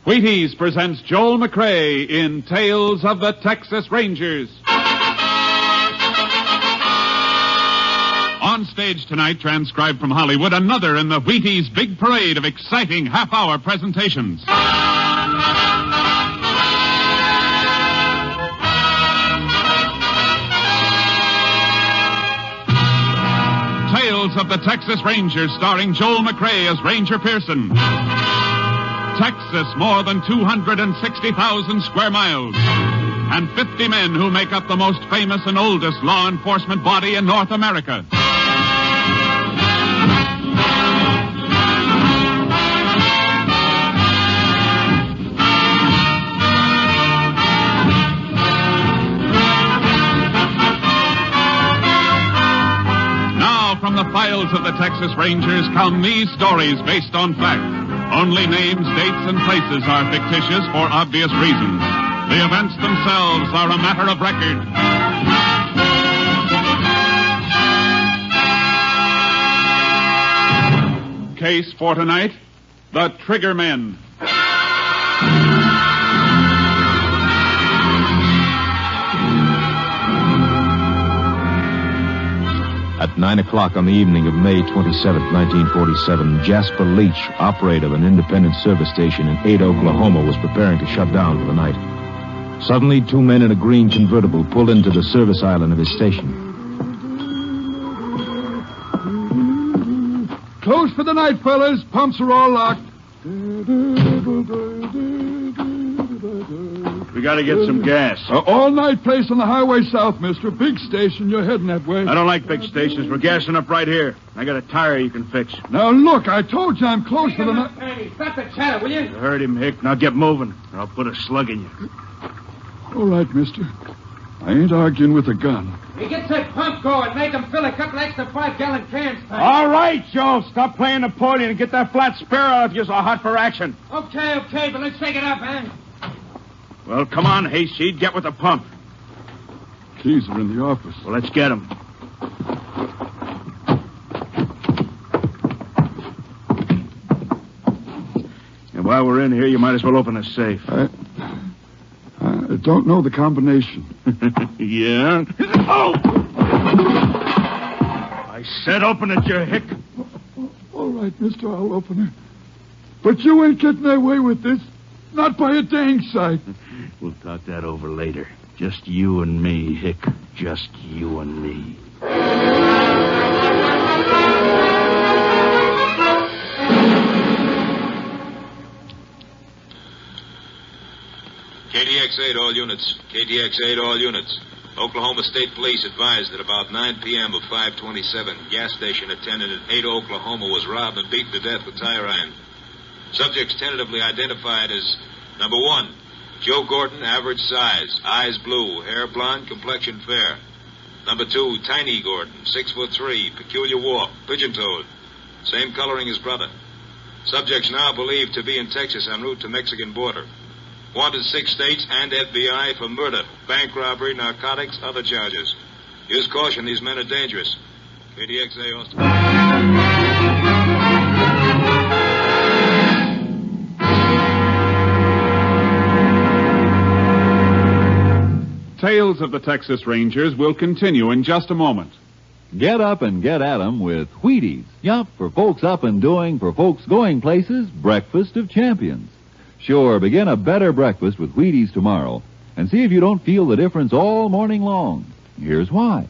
Wheaties presents Joel McRae in Tales of the Texas Rangers. On stage tonight, transcribed from Hollywood, another in the Wheaties big parade of exciting half-hour presentations. Tales of the Texas Rangers, starring Joel McRae as Ranger Pearson. Texas, more than 260,000 square miles, and 50 men who make up the most famous and oldest law enforcement body in North America. Now, from the files of the Texas Rangers come these stories based on fact. Only names, dates, and places are fictitious for obvious reasons. The events themselves are a matter of record. Case for tonight, the Trigger Men. At 9 o'clock on the evening of May 27, 1947, Jasper Leach, operator of an independent service station in Ada, Oklahoma, was preparing to shut down for the night. Suddenly, two men in a green convertible pulled into the service island of his station. Close for the night, fellas. Pumps are all locked. We gotta get some gas. All-night place on the highway south, mister. Big station. You're heading that way. I don't like big stations. We're gassing up right here. I got a tire you can fix. Now, look, I told you I'm close to the night. Hey, stop the chatter, will you? You heard him, Hick. Now get moving, or I'll put a slug in you. All right, mister. I ain't arguing with a gun. Hey, get that pump going. Make them fill a couple extra 5-gallon cans. All right, Joe. Stop playing Napoleon and get that flat spare out if you're so hot for action. Okay, but let's take it up, man. Well, come on, Hayseed. Get with the pump. Keys are in the office. Well, let's get them. And while we're in here, you might as well open the safe. I don't know the combination. Yeah? Oh! I said open it, you hick. All right, mister, I'll open it. But you ain't getting away with this. Not by a dang sight. We'll talk that over later. Just you and me, Hick. Just you and me. KTX-8, all units. KTX-8, all units. Oklahoma State Police advised that about 9 p.m. of 5/27, gas station attendant at Ada, Oklahoma was robbed and beaten to death with tire iron. Subjects tentatively identified as number 1, Joe Gordon, average size, eyes blue, hair blonde, complexion fair. Number 2, Tiny Gordon, 6'3", peculiar walk, pigeon-toed, same coloring as brother. Subjects now believed to be in Texas en route to Mexican border. Wanted 6 states and FBI for murder, bank robbery, narcotics, other charges. Use caution, these men are dangerous. KTXA Austin. Tales of the Texas Rangers will continue in just a moment. Get up and get at 'em with Wheaties. Yup, for folks up and doing, for folks going places, breakfast of champions. Sure, begin a better breakfast with Wheaties tomorrow and see if you don't feel the difference all morning long. Here's why.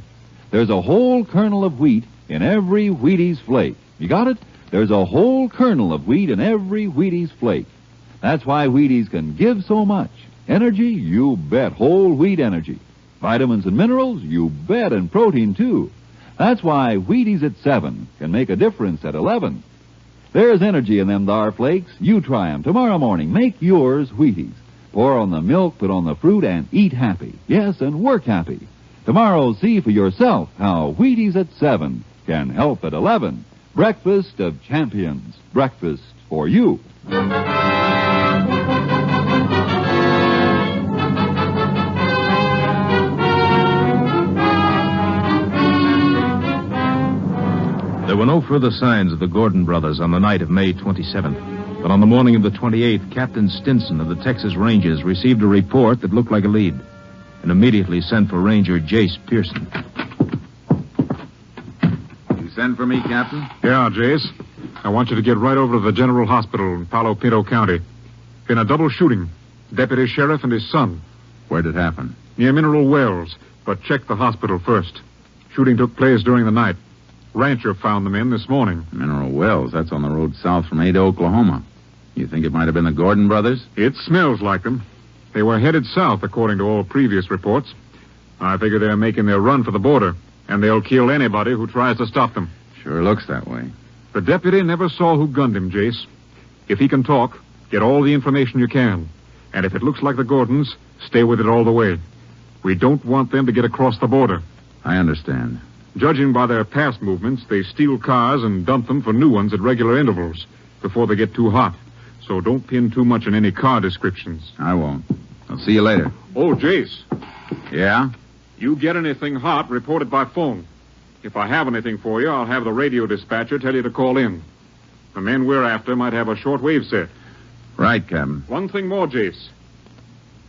There's a whole kernel of wheat in every Wheaties flake. You got it? There's a whole kernel of wheat in every Wheaties flake. That's why Wheaties can give so much. Energy? You bet. Whole wheat energy. Vitamins and minerals? You bet. And protein, too. That's why Wheaties at 7 can make a difference at 11. There's energy in them thar flakes. You try 'em tomorrow morning. Make yours Wheaties. Pour on the milk, put on the fruit, and eat happy. Yes, and work happy. Tomorrow, see for yourself how Wheaties at 7 can help at 11. Breakfast of champions. Breakfast for you. There were no further signs of the Gordon brothers on the night of May 27th. But on the morning of the 28th, Captain Stinson of the Texas Rangers received a report that looked like a lead and immediately sent for Ranger Jace Pearson. You send for me, Captain? Yeah, Jace. I want you to get right over to the General Hospital in Palo Pinto County. Been a double shooting. Deputy Sheriff and his son. Where'd it happen? Near Mineral Wells, but check the hospital first. Shooting took place during the night. Rancher found the men this morning. Mineral Wells, that's on the road south from Ada, Oklahoma. You think it might have been the Gordon brothers? It smells like them. They were headed south, according to all previous reports. I figure they're making their run for the border, and they'll kill anybody who tries to stop them. Sure looks that way. The deputy never saw who gunned him, Jace. If he can talk, get all the information you can. And if it looks like the Gordons, stay with it all the way. We don't want them to get across the border. I understand. Judging by their past movements, they steal cars and dump them for new ones at regular intervals before they get too hot. So don't pin too much on any car descriptions. I won't. I'll see you later. Oh, Jace. Yeah? You get anything hot, report it by phone. If I have anything for you, I'll have the radio dispatcher tell you to call in. The men we're after might have a shortwave set. Right, Captain. One thing more, Jace.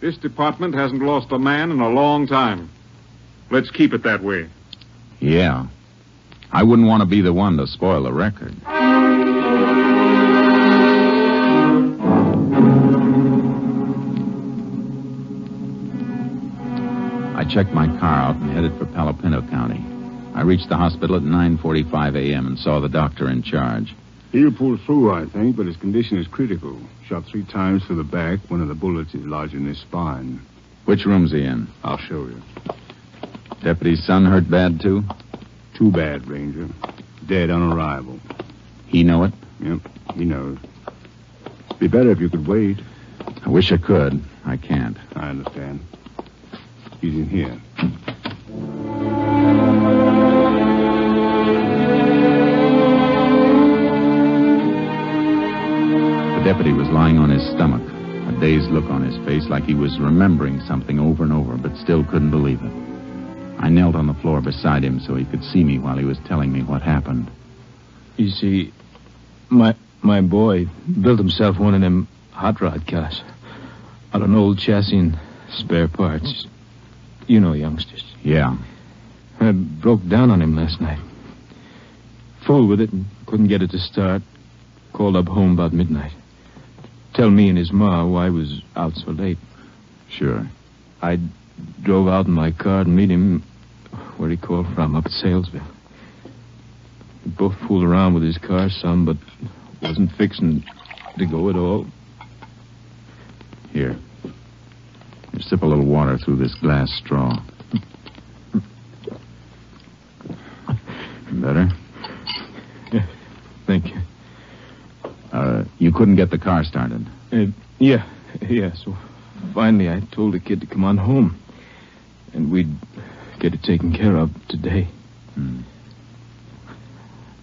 This department hasn't lost a man in a long time. Let's keep it that way. Yeah. I wouldn't want to be the one to spoil the record. I checked my car out and headed for Palo Pinto County. I reached the hospital at 9:45 a.m. and saw the doctor in charge. He'll pull through, I think, but his condition is critical. Shot 3 times through the back. One of the bullets is lodged in his spine. Which room's he in? I'll show you. Deputy's son hurt bad, too? Too bad, Ranger. Dead on arrival. He know it? Yep, he knows. Be better if you could wait. I wish I could. I can't. I understand. He's in here. The deputy was lying on his stomach, a dazed look on his face like he was remembering something over and over, but still couldn't believe it. I knelt on the floor beside him so he could see me while he was telling me what happened. You see, my boy built himself one of them hot rod cars out of an old chassis and spare parts. You know youngsters. Yeah. I broke down on him last night. Full with it and couldn't get it to start. Called up home about midnight. Tell me and his ma why I was out so late. Sure. I drove out in my car to meet him where he called from, up at Salesville. We both fooled around with his car some, but wasn't fixing to go at all. Here. Sip a little water through this glass straw. Better? Yeah, thank you. You couldn't get the car started? Yeah, so finally I told the kid to come on home. And we'd get it taken care of today. I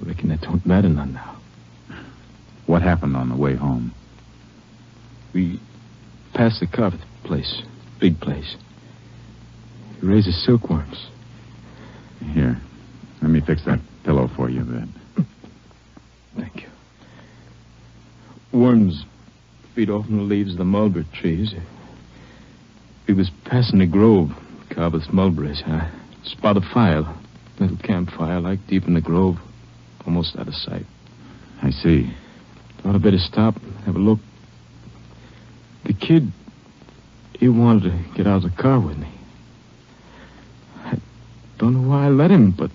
reckon that don't matter none now. What happened on the way home? We passed the carpet place. Big place. He raises silkworms. Here. Let me fix that pillow for you, then. Thank you. Worms feed off from the leaves of the mulberry trees. We was passing a grove, carved with mulberries. I spot a fire, little campfire, like deep in the grove, almost out of sight. I see. Thought I'd better stop and have a look. The kid, he wanted to get out of the car with me. I don't know why I let him, but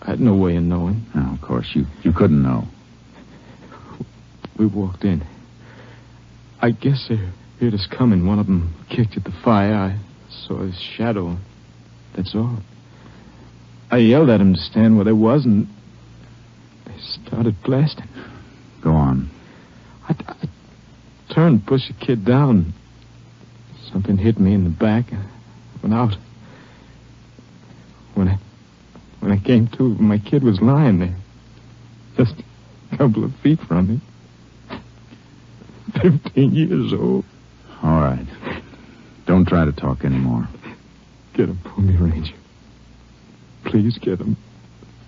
I had no way of knowing. Oh, of course, you couldn't know. We walked in. I guess they heard us coming. One of them kicked at the fire. I saw his shadow. That's all. I yelled at him to stand where they was, and they started blasting. Go on. I turned, pushed the kid down. Something hit me in the back and I went out. When I came to, my kid was lying there. Just a couple of feet from me. 15 years old. All right. Don't try to talk anymore. Get him for me, Ranger. Please get him.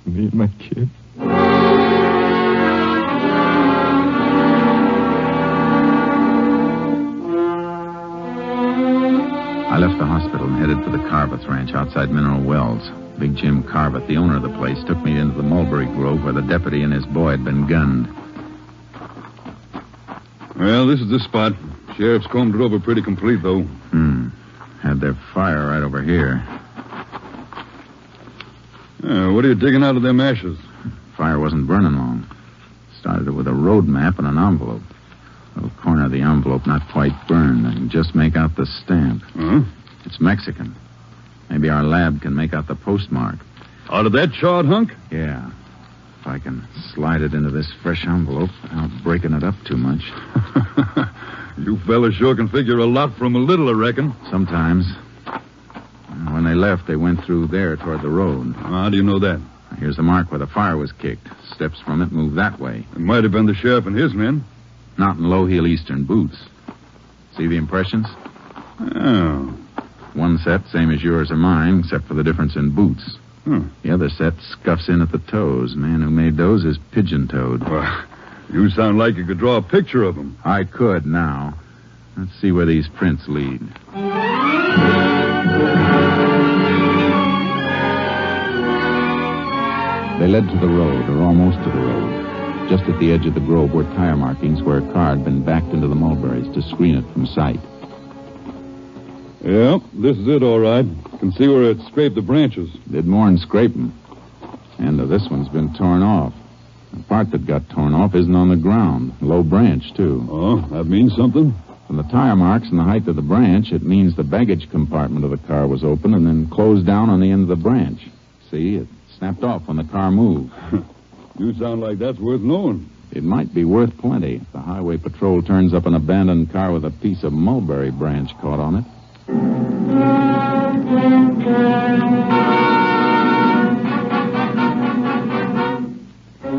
Me and my kid. left the hospital and headed for the Carveth Ranch outside Mineral Wells. Big Jim Carveth, the owner of the place, took me into the mulberry grove where the deputy and his boy had been gunned. Well, this is the spot. Sheriff's combed it over pretty complete, though. Had their fire right over here. What are you digging out of them ashes? Fire wasn't burning long. Started it with a road map and an envelope. A little corner of the envelope not quite burned. I can just make out the stamp. Huh? It's Mexican. Maybe our lab can make out the postmark. Out of that charred hunk? Yeah. If I can slide it into this fresh envelope without breaking it up too much. You fellas sure can figure a lot from a little, I reckon. Sometimes. When they left, they went through there toward the road. How do you know that? Here's the mark where the fire was kicked. Steps from it move that way. It might have been the sheriff and his men. Not in low-heel Eastern boots. See the impressions? Oh. One set, same as yours or mine, except for the difference in boots. The other set scuffs in at the toes. Man who made those is pigeon-toed. Well, you sound like you could draw a picture of them. I could now. Let's see where these prints lead. They led to the road, or almost to the road. Just at the edge of the grove were tire markings where a car had been backed into the mulberries to screen it from sight. Yeah, this is it, all right. Can see where it scraped the branches. Did more than scrape them. End of this one's been torn off. The part that got torn off isn't on the ground. Low branch, too. Oh, that means something? From the tire marks and the height of the branch, it means the baggage compartment of the car was open and then closed down on the end of the branch. See, it snapped off when the car moved. You sound like that's worth knowing. It might be worth plenty if the highway patrol turns up an abandoned car with a piece of mulberry branch caught on it.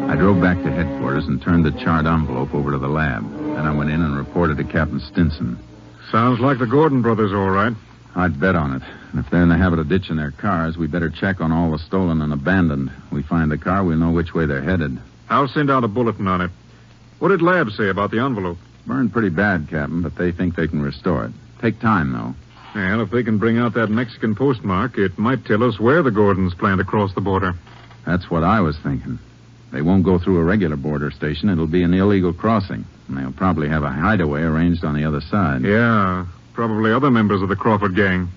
I drove back to headquarters and turned the charred envelope over to the lab. Then I went in and reported to Captain Stinson. Sounds like the Gordon brothers, all right. I'd bet on it. And if they're in the habit of ditching their cars, we better check on all the stolen and abandoned. We find the car, we'll know which way they're headed. I'll send out a bulletin on it. What did Lab say about the envelope? Burned pretty bad, Captain, but they think they can restore it. Take time, though. Well, if they can bring out that Mexican postmark, it might tell us where the Gordons plan to cross the border. That's what I was thinking. They won't go through a regular border station. It'll be an illegal crossing. And they'll probably have a hideaway arranged on the other side. Yeah, probably other members of the Crawford gang.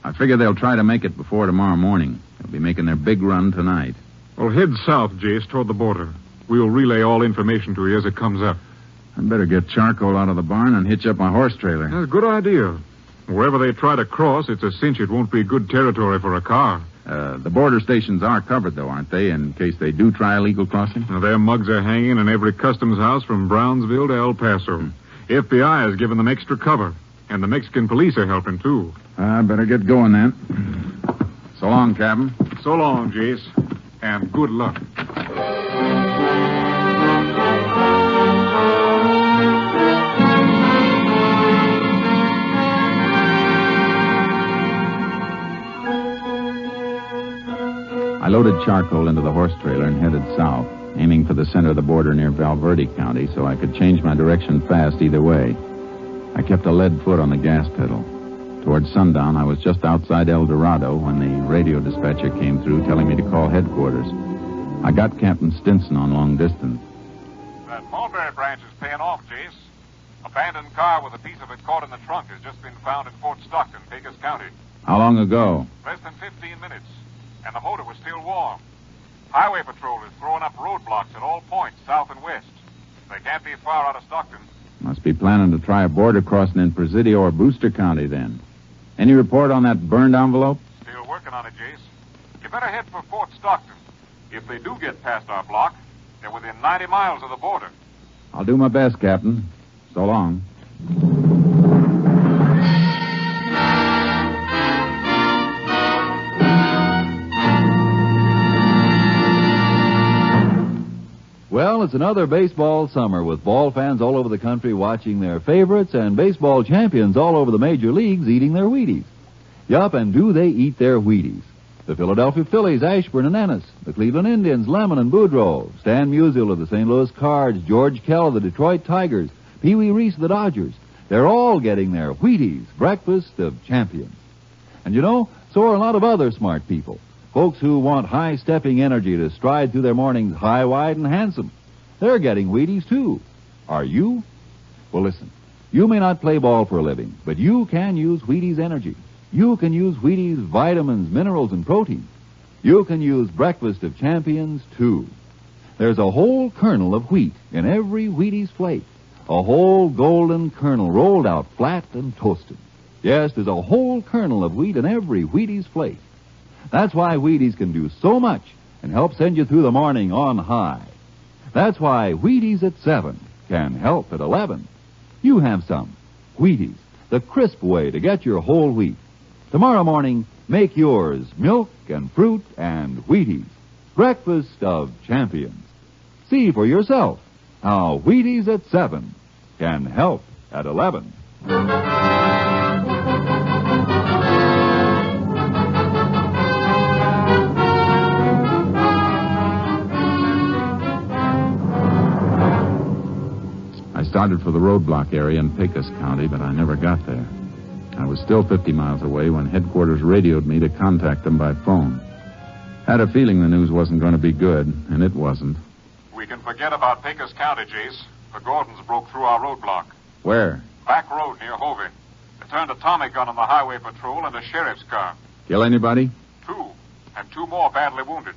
I figure they'll try to make it before tomorrow morning. They'll be making their big run tonight. Well, head south, Jace, toward the border. We'll relay all information to you as it comes up. I'd better get charcoal out of the barn and hitch up my horse trailer. That's a good idea. Wherever they try to cross, it's a cinch it won't be good territory for a car. The border stations are covered, though, aren't they, in case they do try illegal crossing? Now, their mugs are hanging in every customs house from Brownsville to El Paso. FBI has given them extra cover, and the Mexican police are helping, too. I better get going, then. So long, Captain. So long, Jace, and good luck. I loaded charcoal into the horse trailer and headed south, aiming for the center of the border near Valverde County so I could change my direction fast either way. I kept a lead foot on the gas pedal. Towards sundown, I was just outside El Dorado when the radio dispatcher came through telling me to call headquarters. I got Captain Stinson on long distance. That mulberry branch is paying off, Jace. Abandoned car with a piece of it caught in the trunk has just been found in Fort Stockton, Pecos County. How long ago? Less than 15 minutes. And the motor was still warm. Highway Patrol is throwing up roadblocks at all points, south and west. They can't be far out of Stockton. Must be planning to try a border crossing in Presidio or Booster County, then. Any report on that burned envelope? Still working on it, Jace. You better head for Fort Stockton. If they do get past our block, they're within 90 miles of the border. I'll do my best, Captain. So long. Well, it's another baseball summer with ball fans all over the country watching their favorites and baseball champions all over the major leagues eating their Wheaties. Yup, and do they eat their Wheaties? The Philadelphia Phillies, Ashburn and Ennis. The Cleveland Indians, Lemon and Boudreaux. Stan Musial of the St. Louis Cards. George Kell of the Detroit Tigers. Pee Wee Reese of the Dodgers. They're all getting their Wheaties, breakfast of champions. And you know, so are a lot of other smart people. Folks who want high-stepping energy to stride through their mornings high, wide, and handsome. They're getting Wheaties, too. Are you? Well, listen. You may not play ball for a living, but you can use Wheaties energy. You can use Wheaties vitamins, minerals, and protein. You can use Breakfast of Champions, too. There's a whole kernel of wheat in every Wheaties flake. A whole golden kernel rolled out flat and toasted. Yes, there's a whole kernel of wheat in every Wheaties flake. That's why Wheaties can do so much and help send you through the morning on high. That's why Wheaties at 7 can help at 11. You have some. Wheaties, the crisp way to get your whole wheat. Tomorrow morning, make yours milk and fruit and Wheaties. Breakfast of Champions. See for yourself how Wheaties at 7 can help at 11. I started for the roadblock area in Pecos County, but I never got there. I was still 50 miles away when headquarters radioed me to contact them by phone. Had a feeling the news wasn't going to be good, and it wasn't. We can forget about Pecos County, Jace. The Gordons broke through our roadblock. Where? Back road near Hovey. They turned a Tommy gun on the highway patrol and a sheriff's car. Kill anybody? 2, and 2 more badly wounded.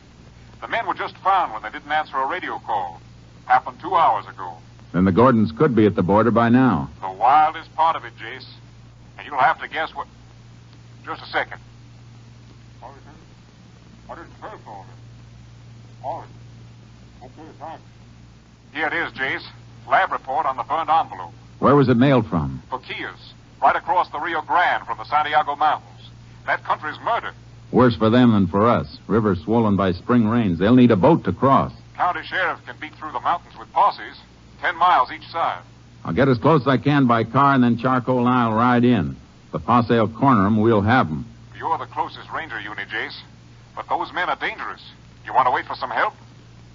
The men were just found when they didn't answer a radio call. Happened 2 hours ago. Then the Gordons could be at the border by now. The wildest part of it, Jace. And you'll have to guess what... Just a second. Here it is, Jace. Lab report on the burned envelope. Where was it mailed from? Boquillas, right across the Rio Grande from the Santiago Mountains. That country's murdered. Worse for them than for us. River swollen by spring rains. They'll need a boat to cross. County sheriff can beat through the mountains with posses, 10 miles each side. I'll get as close as I can by car, and then Charcoal and I'll ride in. If the posse will corner them, we'll have them. You're the closest ranger unit, Jace. But those men are dangerous. You want to wait for some help?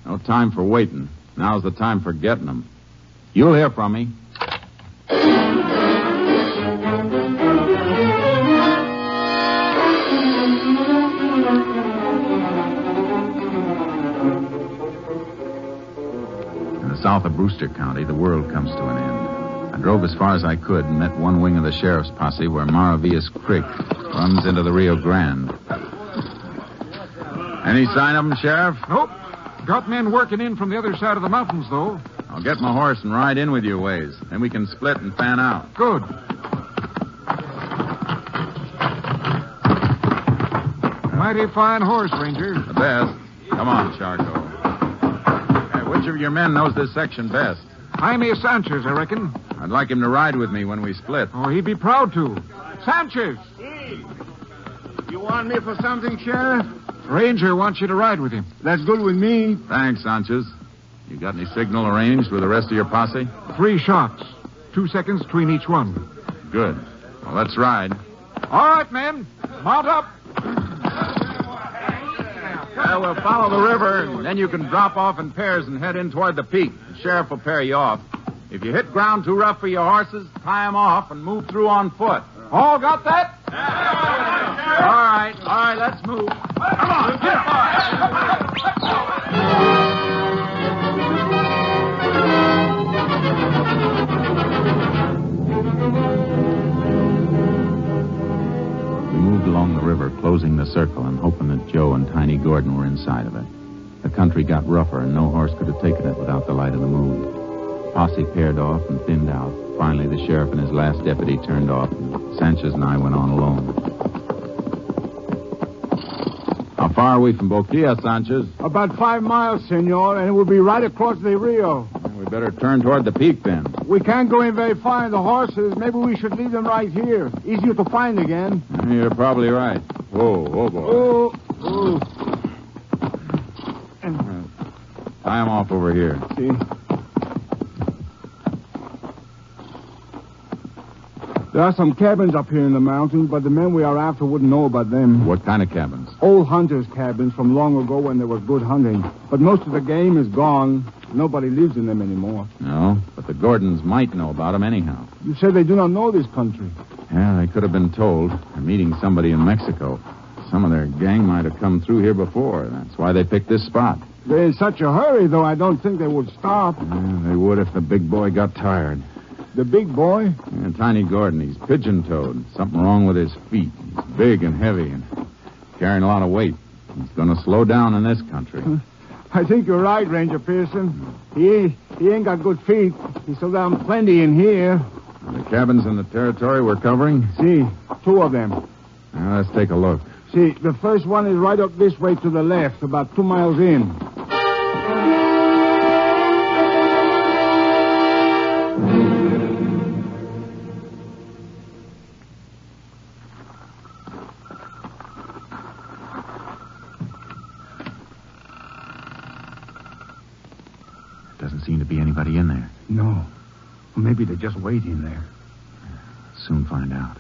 No time for waiting. Now's the time for getting them. You'll hear from me. In the south of Brewster County, the world comes to an end. I drove as far as I could and met one wing of the sheriff's posse where Maravillas Creek runs into the Rio Grande. Any sign of them, Sheriff? Nope. Got men working in from the other side of the mountains, though. I'll get my horse and ride in with you a ways. Then we can split and fan out. Good. Mighty fine horse, Ranger. The best. Come on, Charcoal. Hey, which of your men knows this section best? Jaime Sanchez, I reckon. I'd like him to ride with me when we split. Oh, he'd be proud to. Sanchez! You want me for something, Sheriff? Ranger wants you to ride with him. That's good with me. Thanks, Sanchez. You got any signal arranged with the rest of your posse? 3 shots. 2 seconds between each one. Good. Well, let's ride. All right, men. Mount up. Well, we'll follow the river, and then you can drop off in pairs and head in toward the peak. The sheriff will pair you off. If you hit ground too rough for your horses, tie them off and move through on foot. All got that? All right, let's move. Come on, get up. We moved along the river, closing the circle and hoping that Joe and Tiny Gordon were inside of it. The country got rougher, and no horse could have taken it without the light of the moon. Posse paired off and thinned out. Finally, the sheriff and his last deputy turned off, and Sanchez and I went on alone. How far are we from Boquilla, Sanchez? About 5 miles, senor, and it will be right across the Rio. We better turn toward the peak, then. We can't go in very far in the horses. Maybe we should leave them right here. Easier to find again. You're probably right. Whoa, boy. Oh. Tie him off over here. See? There are some cabins up here in the mountains, but the men we are after wouldn't know about them. What kind of cabins? Old hunters' cabins from long ago when there was good hunting. But most of the game is gone. Nobody lives in them anymore. No, but But the Gordons might know about them anyhow. You said they do not know this country. Yeah, they could have been told. They're meeting somebody in Mexico. Some of their gang might have come through here before. That's why they picked this spot. They're in such a hurry, though, I don't think they would stop. Yeah, they would if the big boy got tired. The big boy? Yeah, Tiny Gordon, he's pigeon-toed. Something wrong with his feet. He's big and heavy and carrying a lot of weight. He's going to slow down in this country. I think you're right, Ranger Pearson. He ain't got good feet. He slowed down plenty in here. The cabins in the territory we're covering? See, 2 of them. Now, let's take a look. See, the first one is right up this way to the left, about 2 miles in. Doesn't seem to be anybody in there. No. Maybe they're just waiting there. Soon find out.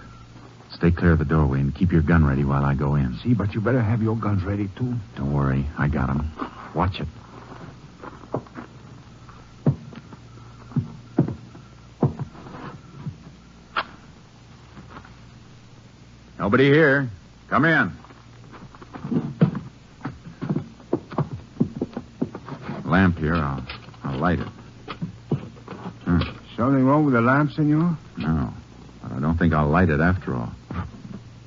Stay clear of the doorway and keep your gun ready while I go in. See, but you better have your guns ready, too. Don't worry. I got them. Watch it. Nobody here. Come in. Lamp here. I'll light it. Something wrong with the lamp, senor? No. But I don't think I'll light it after all.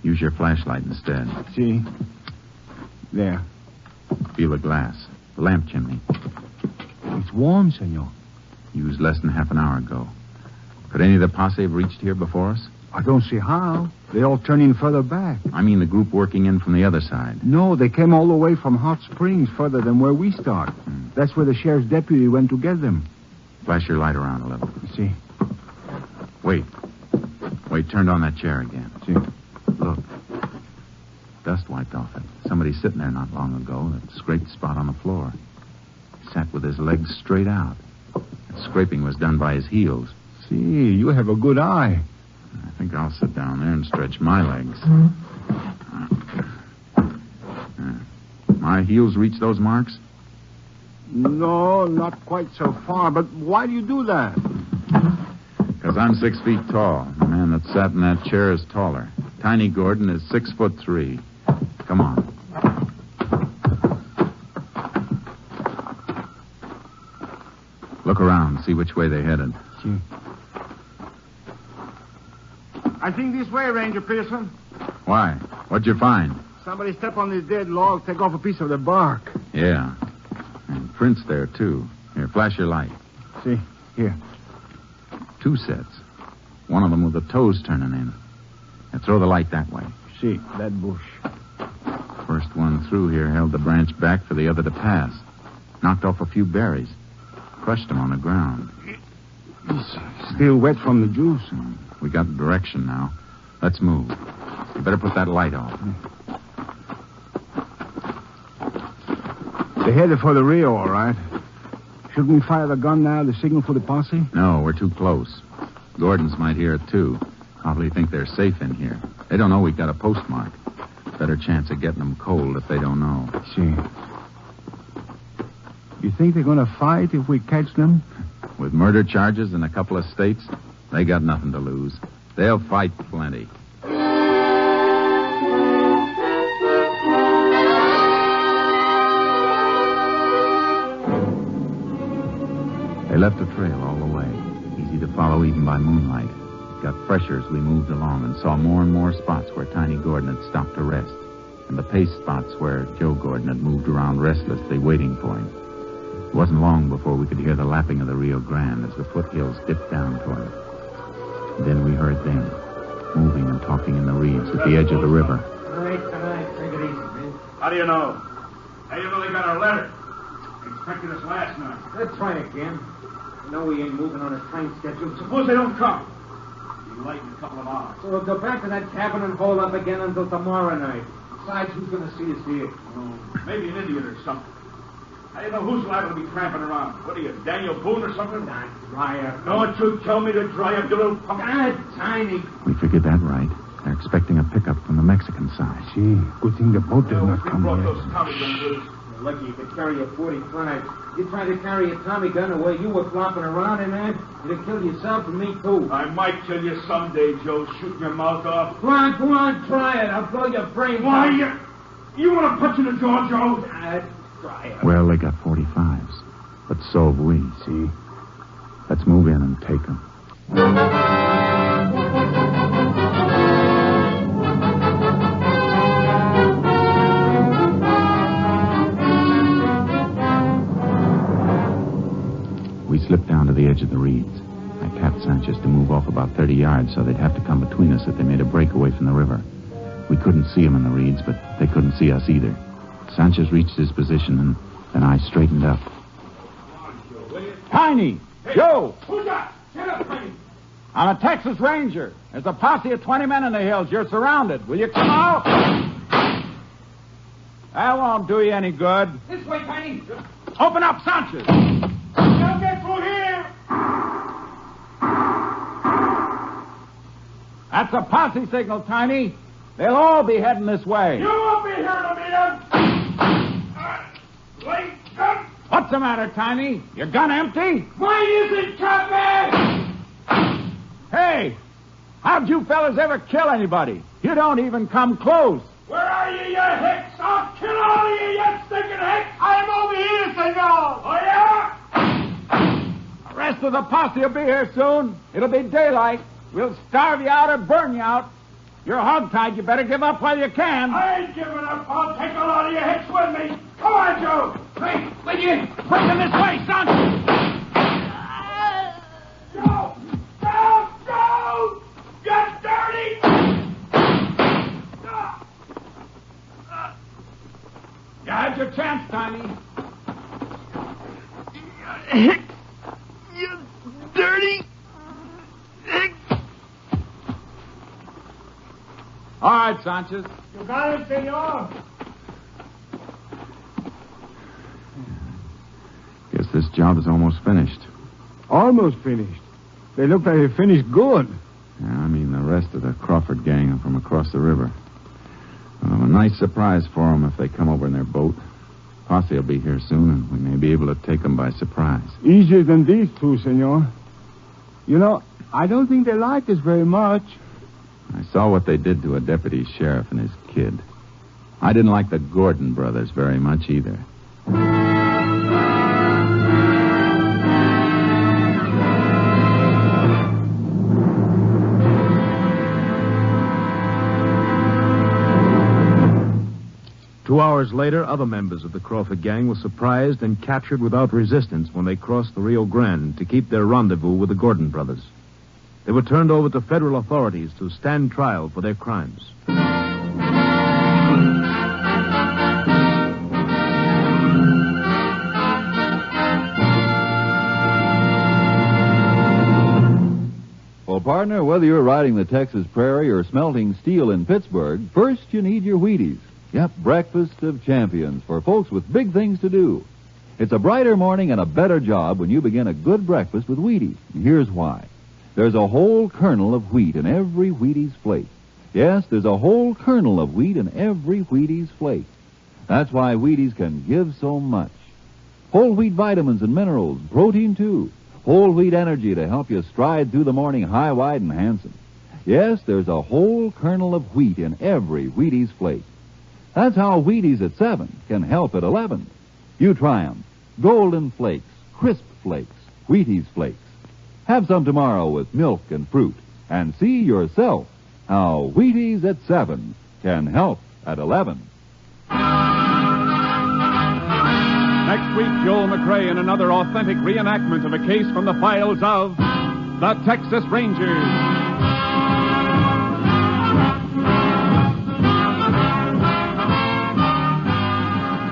Use your flashlight instead. See? There. Feel the glass. The lamp chimney. It's warm, senor. Used less than half an hour ago. Could any of the posse have reached here before us? I don't see how. They all turn in further back. I mean the group working in from the other side. No, they came all the way from Hot Springs, further than where we start. That's where the sheriff's deputy went to get them. Flash your light around a little. See? Wait, turned on that chair again. See? Look. Dust wiped off it. Somebody sitting there not long ago, that scraped spot on the floor. He sat with his legs straight out. That scraping was done by his heels. See, you have a good eye. I think I'll sit down there and stretch my legs. My heels reach those marks? No, not quite so far. But why do you do that? Because I'm 6 feet tall. The man that sat in that chair is taller. Tiny Gordon is 6'3". Come on. Look around, see which way they headed. See. I think this way, Ranger Pearson. Why? What'd you find? Somebody step on this dead log, take off a piece of the bark. Yeah. And prints there, too. Here, flash your light. See, here. 2 sets. One of them with the toes turning in. Now throw the light that way. See, that bush. First one through here held the branch back for the other to pass. Knocked off a few berries. Crushed them on the ground. It's still wet from the juice. We got direction now. Let's move. You better put that light off. They're headed for the Rio, all right. Shouldn't we fire the gun now to signal for the posse? No, we're too close. Gordons might hear it, too. Probably think they're safe in here. They don't know we've got a postmark. Better chance of getting them cold if they don't know. See. You think they're going to fight if we catch them? With murder charges in a couple of states, they got nothing to lose. They'll fight plenty. They left a trail all the way, easy to follow even by moonlight. It got fresher as we moved along and saw more and more spots where Tiny Gordon had stopped to rest, and the pace spots where Joe Gordon had moved around restlessly waiting for him. It wasn't long before we could hear the lapping of the Rio Grande as the foothills dipped down toward it. And then we heard them, moving and talking in the reeds at the edge of the river. All right, take it easy, man. How do you know? How do you know they got our letter? They expected us last night. Let's try again. You know we ain't moving on a time schedule. Suppose they don't come. Be light in a couple of hours. So we'll go back to that cabin and hold up again until tomorrow night. Besides, who's going to see us here? Maybe an Indian or something. How do you know who's liable to be tramping around? What are you, Daniel Boone or something? Dry up. Don't you tell me to dry up, you little punk. Tiny. We figured that right. They're expecting a pickup from the Mexican side. See, good thing the boat did not come brought yet. those Tommy guns with us. Lucky you could carry a .45. You tried to carry a Tommy gun the way you were flopping around in there, you'd have killed yourself and me, too. I might kill you someday, Joe, shooting your mouth off. Go on, try it. I'll blow your brains Why, out. you want to punch in the jaw, Joe? Try it. Well, they got 45s. But so have we, see? Let's move in and take them. We slipped down to the edge of the reeds. I tapped Sanchez to move off about 30 yards so they'd have to come between us if they made a break away from the river. We couldn't see them in the reeds, but they couldn't see us either. Sanchez reached his position, and then I straightened up. Tiny! Hey, Joe! Who's that? Get up, Tiny! I'm a Texas Ranger. There's a posse of 20 men in the hills. You're surrounded. Will you come out? That won't do you any good. This way, Tiny. Open up, Sanchez. Don't get through here. That's a posse signal, Tiny. They'll all be heading this way. You won't be here to meet us. Wait, gun. What's the matter, Tiny? Your gun empty? Mine isn't, Chopper! Hey, how'd you fellas ever kill anybody? You don't even come close. Where are you, you hicks? I'll kill all of you, you stinking hicks! I'm over here, senor! Oh, yeah? The rest of the posse will be here soon. It'll be daylight. We'll starve you out or burn you out. You're hogtied. You better give up while you can. I ain't giving up. I'll take a lot of you hicks with me. Come on, Joe. Hey, will you? Push them this way, son. Joe! Joe! Joe! You dirty! You had your chance, Tiny. Hicks! You dirty! Hicks! All right, Sanchez. You got it, senor. Guess this job is almost finished. Almost finished. They look like they finished good. Yeah, I mean the rest of the Crawford gang are from across the river. A nice surprise for them if they come over in their boat. Posse will be here soon, and we may be able to take them by surprise. Easier than these two, senor. You know, I don't think they like us very much. I saw what they did to a deputy sheriff and his kid. I didn't like the Gordon brothers very much either. Two hours later, other members of the Crawford gang were surprised and captured without resistance when they crossed the Rio Grande to keep their rendezvous with the Gordon brothers. They were turned over to federal authorities to stand trial for their crimes. Well, partner, whether you're riding the Texas prairie or smelting steel in Pittsburgh, first you need your Wheaties. Yep, breakfast of champions for folks with big things to do. It's a brighter morning and a better job when you begin a good breakfast with Wheaties. And here's why. There's a whole kernel of wheat in every Wheaties flake. Yes, there's a whole kernel of wheat in every Wheaties flake. That's why Wheaties can give so much. Whole wheat vitamins and minerals, protein too. Whole wheat energy to help you stride through the morning high, wide, and handsome. Yes, there's a whole kernel of wheat in every Wheaties flake. That's how Wheaties at 7 can help at 11. You try 'em. Golden Flakes, Crisp Flakes, Wheaties Flakes. Have some tomorrow with milk and fruit, and see yourself how Wheaties at 7 can help at 11. Next week, Joel McCrea in another authentic reenactment of a case from the files of the Texas Rangers.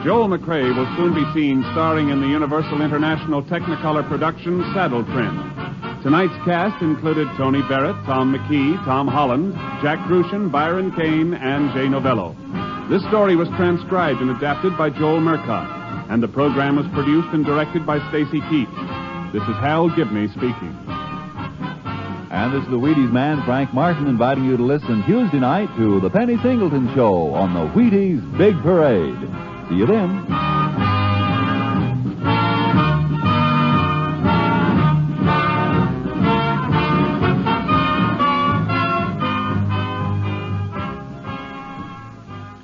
Joel McCrea will soon be seen starring in the Universal International Technicolor production Saddle Trim. Tonight's cast included Tony Barrett, Tom McKee, Tom Holland, Jack Crucian, Byron Kane, and Jay Novello. This story was transcribed and adapted by Joel Murcott, and the program was produced and directed by Stacy Keach. This is Hal Gibney speaking. And this is the Wheaties man, Frank Martin, inviting you to listen Tuesday night to the Penny Singleton Show on the Wheaties Big Parade. See you then.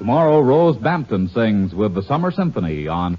Tomorrow, Rose Bampton sings with the Summer Symphony on